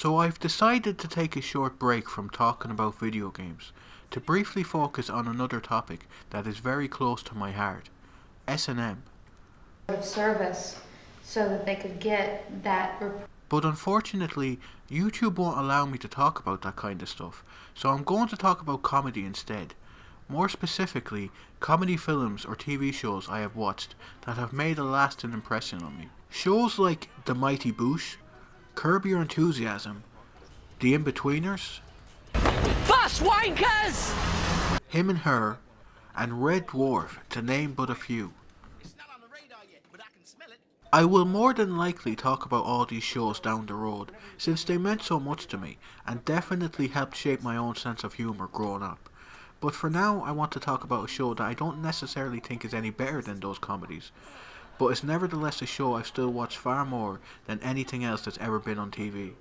So I've decided to take a short break from talking about video games to briefly focus on another topic that is very close to my heart, S&M. Service so that they could get that. But unfortunately, YouTube won't allow me to talk about that kind of stuff, so I'm going to talk about comedy instead. More specifically, comedy films or TV shows I have watched that have made a lasting impression on me. Shows like The Mighty Boosh, Curb Your Enthusiasm, The Inbetweeners, Bus Wankers! Him and Her, and Red Dwarf, to name but a few. I will more than likely talk about all these shows down the road, since they meant so much to me, and definitely helped shape my own sense of humour growing up. But for now, I want to talk about a show that I don't necessarily think is any better than those comedies, but it's nevertheless a show I've still watched far more than anything else that's ever been on TV.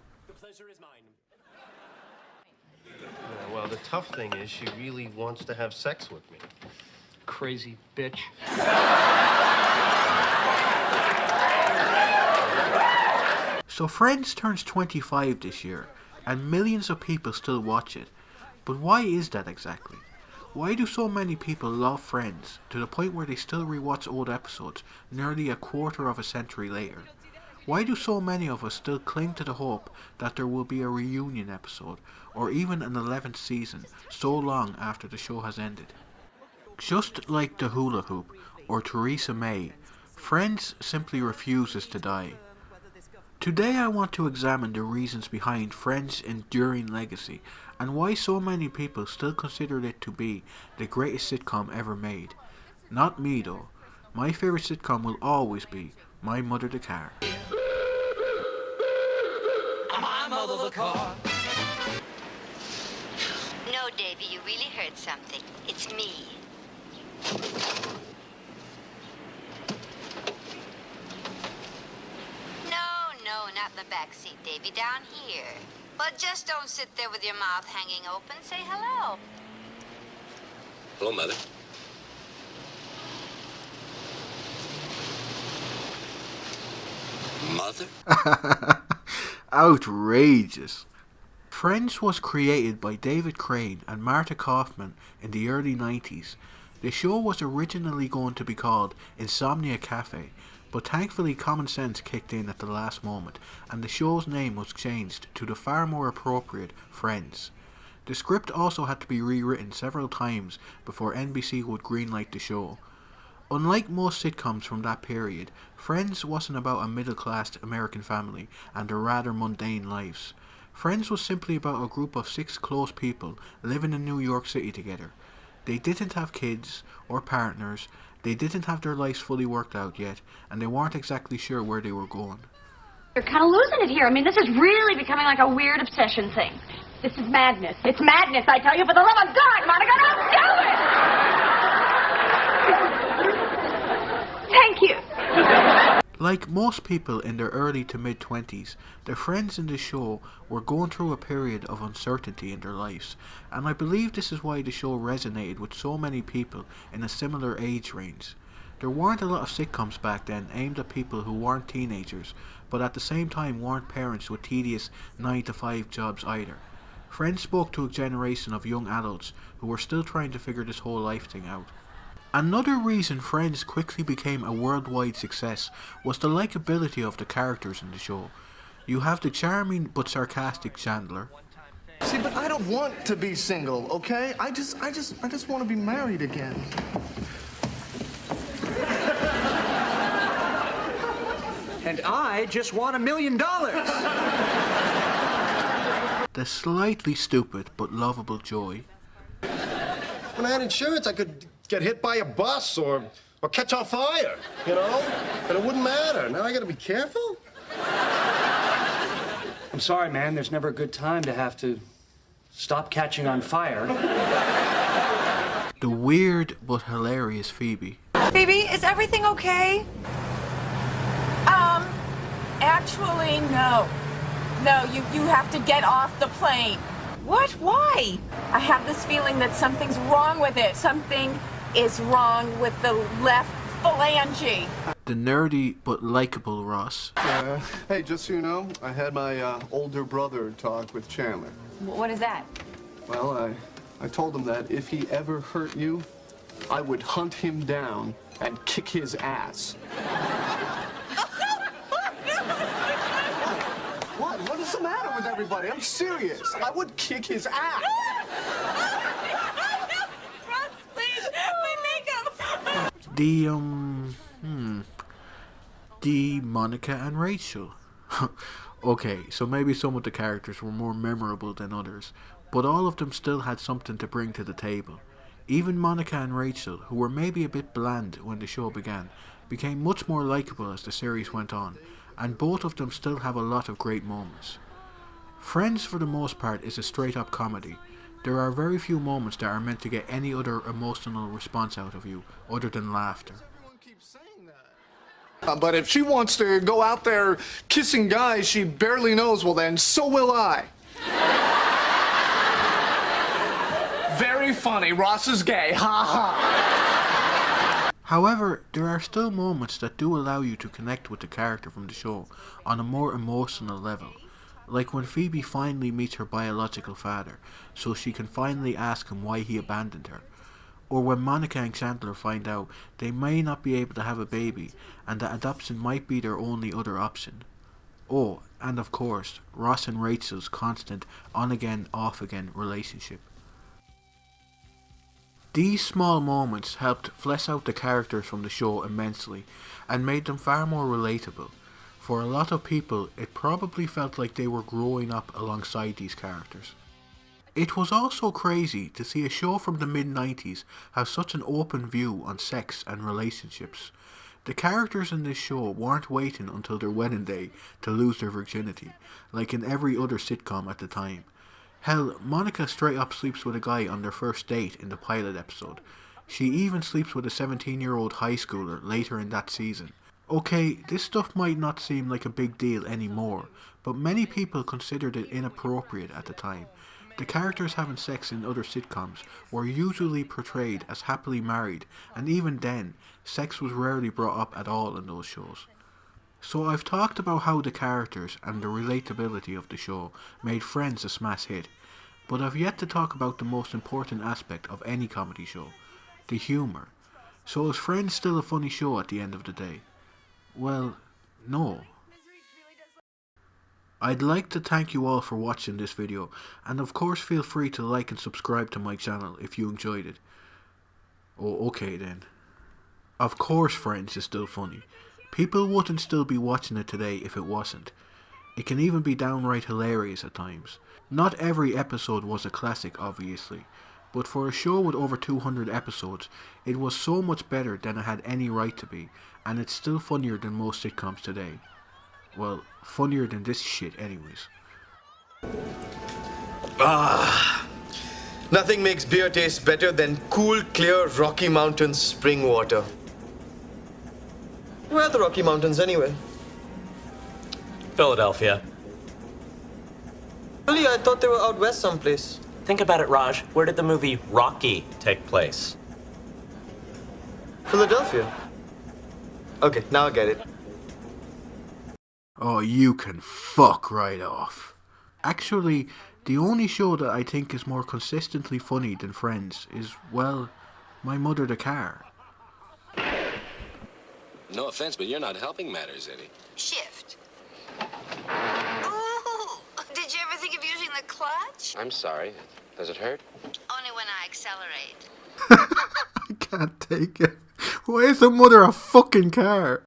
Well, the tough thing is she really wants to have sex with me. Crazy bitch. So Friends turns 25 this year, and millions of people still watch it. But why is that exactly? Why do so many people love Friends to the point where they still rewatch old episodes nearly a quarter of a century later? Why do so many of us still cling to the hope that there will be a reunion episode, or even an 11th season, so long after the show has ended? Just like the hula hoop or Theresa May, Friends simply refuses to die. Today I want to examine the reasons behind Friends' enduring legacy and why so many people still consider it to be the greatest sitcom ever made. Not me though. My favourite sitcom will always be My Mother the Car. My mother the car. No, Davy, you really heard something. It's me. No, not in the back seat, Davy. Down here. But just don't sit there with your mouth hanging open. Say hello. Hello, Mother. Mother? Outrageous. Friends was created by David Crane and Marta Kaufman in the early 90s. The show was originally going to be called Insomnia Cafe, but thankfully common sense kicked in at the last moment and the show's name was changed to the far more appropriate Friends. The script also had to be rewritten several times before NBC would greenlight the show. Unlike most sitcoms from that period, Friends wasn't about a middle-class American family and their rather mundane lives. Friends was simply about a group of 6 close people living in New York City together. They didn't have kids or partners, they didn't have their lives fully worked out yet, and they weren't exactly sure where they were going. You're kind of losing it here. I mean, this is really becoming like a weird obsession thing. This is madness. It's madness, I tell you, for the love of God, Monica, don't do it! Thank you. Like most people in their early to mid-20s, the friends in the show were going through a period of uncertainty in their lives, and I believe this is why the show resonated with so many people in a similar age range. There weren't a lot of sitcoms back then aimed at people who weren't teenagers, but at the same time weren't parents with tedious 9-to-5 jobs either. Friends spoke to a generation of young adults who were still trying to figure this whole life thing out. Another reason Friends quickly became a worldwide success was the likability of the characters in the show. You have the charming but sarcastic Chandler. See, but I don't want to be single, okay? I just want to be married again. And I just want $1 million. The slightly stupid but lovable Joey. When I had insurance, I could get hit by a bus or catch on fire, you know? But it wouldn't matter. Now I gotta be careful? I'm sorry, man. There's never a good time to have to stop catching on fire. The weird but hilarious Phoebe. Phoebe, is everything okay? Actually, no. No, you have to get off the plane. What? Why? I have this feeling that something's wrong with it. Something is wrong with the left phalange. The the nerdy but likable Ross. Hey, just so you know, I had my older brother talk with Chandler. What is that? Well, I told him that if he ever hurt you, I would hunt him down and kick his ass. What? What is the matter with everybody? I'm serious. I would kick his ass. Ross, please, we make him. The Monica and Rachel. Okay, so maybe some of the characters were more memorable than others, but all of them still had something to bring to the table. Even Monica and Rachel, who were maybe a bit bland when the show began, became much more likeable as the series went on, and both of them still have a lot of great moments. Friends, for the most part, is a straight-up comedy. There are very few moments that are meant to get any other emotional response out of you other than laughter. But if she wants to go out there kissing guys she barely knows, well then, so will I. Very funny. Ross is gay. Ha ha. However, there are still moments that do allow you to connect with the character from the show on a more emotional level. Like when Phoebe finally meets her biological father, so she can finally ask him why he abandoned her. Or when Monica and Chandler find out they may not be able to have a baby and that adoption might be their only other option. Oh, and of course, Ross and Rachel's constant on-again, off-again relationship. These small moments helped flesh out the characters from the show immensely and made them far more relatable. For a lot of people, it probably felt like they were growing up alongside these characters. It was also crazy to see a show from the mid-90s have such an open view on sex and relationships. The characters in this show weren't waiting until their wedding day to lose their virginity, like in every other sitcom at the time. Hell, Monica straight up sleeps with a guy on their first date in the pilot episode. She even sleeps with a 17-year-old high schooler later in that season. Okay, this stuff might not seem like a big deal anymore, but many people considered it inappropriate at the time. The characters having sex in other sitcoms were usually portrayed as happily married, and even then, sex was rarely brought up at all in those shows. So I've talked about how the characters and the relatability of the show made Friends a smash hit, but I've yet to talk about the most important aspect of any comedy show, the humour. So is Friends still a funny show at the end of the day? Well, no. I'd like to thank you all for watching this video, and of course feel free to like and subscribe to my channel if you enjoyed it. Oh, okay then. Of course Friends is still funny. People wouldn't still be watching it today if it wasn't. It can even be downright hilarious at times. Not every episode was a classic, obviously, but for a show with over 200 episodes, it was so much better than it had any right to be, and it's still funnier than most sitcoms today. Well, funnier than this shit anyways. Nothing makes beer taste better than cool, clear Rocky Mountains spring water. Where are the Rocky Mountains anyway? Philadelphia. Really, I thought they were out west someplace. Think about it, Raj. Where did the movie Rocky take place? Philadelphia. Okay, now I get it. Oh, you can fuck right off. Actually, the only show that I think is more consistently funny than Friends is, well, My Mother the Car. No offense, but you're not helping matters any. Shift. Ooh, did you ever think of using the clutch? I'm sorry. Does it hurt? Only when I accelerate. I can't take it. Why is the mother a fucking car?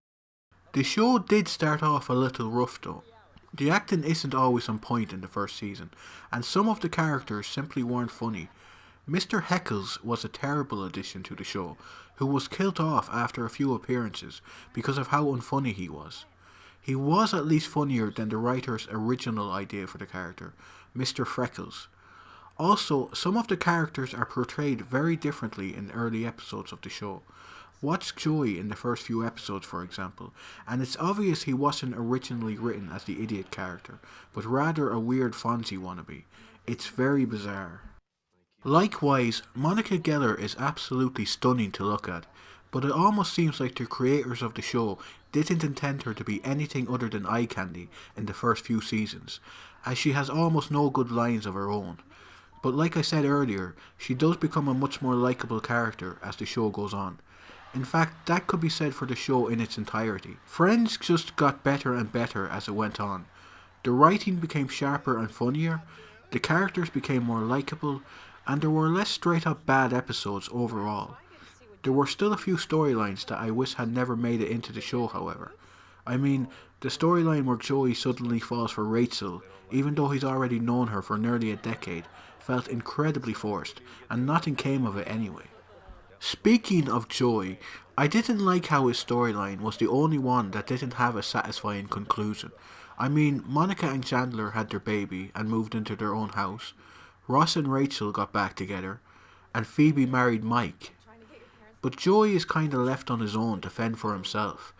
The show did start off a little rough though. The acting isn't always on point in the first season, and some of the characters simply weren't funny. Mr. Heckles was a terrible addition to the show, who was killed off after a few appearances because of how unfunny he was. He was at least funnier than the writer's original idea for the character, Mr. Freckles. Also, some of the characters are portrayed very differently in early episodes of the show. Watch Joey in the first few episodes, for example, and it's obvious he wasn't originally written as the idiot character, but rather a weird Fonzie wannabe. It's very bizarre. Likewise, Monica Geller is absolutely stunning to look at, but it almost seems like the creators of the show didn't intend her to be anything other than eye candy in the first few seasons, as she has almost no good lines of her own. But like I said earlier, she does become a much more likeable character as the show goes on. In fact, that could be said for the show in its entirety. Friends just got better and better as it went on. The writing became sharper and funnier, the characters became more likeable, and there were less straight up bad episodes overall. There were still a few storylines that I wish had never made it into the show, however. I mean, the storyline where Joey suddenly falls for Rachel, even though he's already known her for nearly a decade, felt incredibly forced, and nothing came of it anyway. Speaking of Joey, I didn't like how his storyline was the only one that didn't have a satisfying conclusion. I mean, Monica and Chandler had their baby and moved into their own house, Ross and Rachel got back together, and Phoebe married Mike. But Joey is kinda left on his own to fend for himself.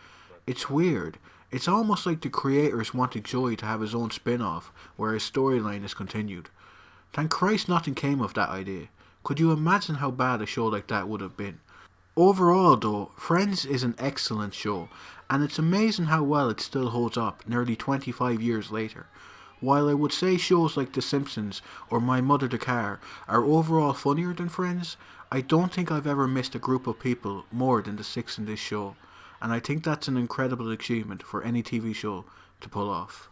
It's weird. It's almost like the creators wanted Joey to have his own spin-off where his storyline is continued. Thank Christ nothing came of that idea. Could you imagine how bad a show like that would have been? Overall though, Friends is an excellent show, and it's amazing how well it still holds up nearly 25 years later. While I would say shows like The Simpsons or My Mother the Car are overall funnier than Friends, I don't think I've ever missed a group of people more than the six in this show, and I think that's an incredible achievement for any TV show to pull off.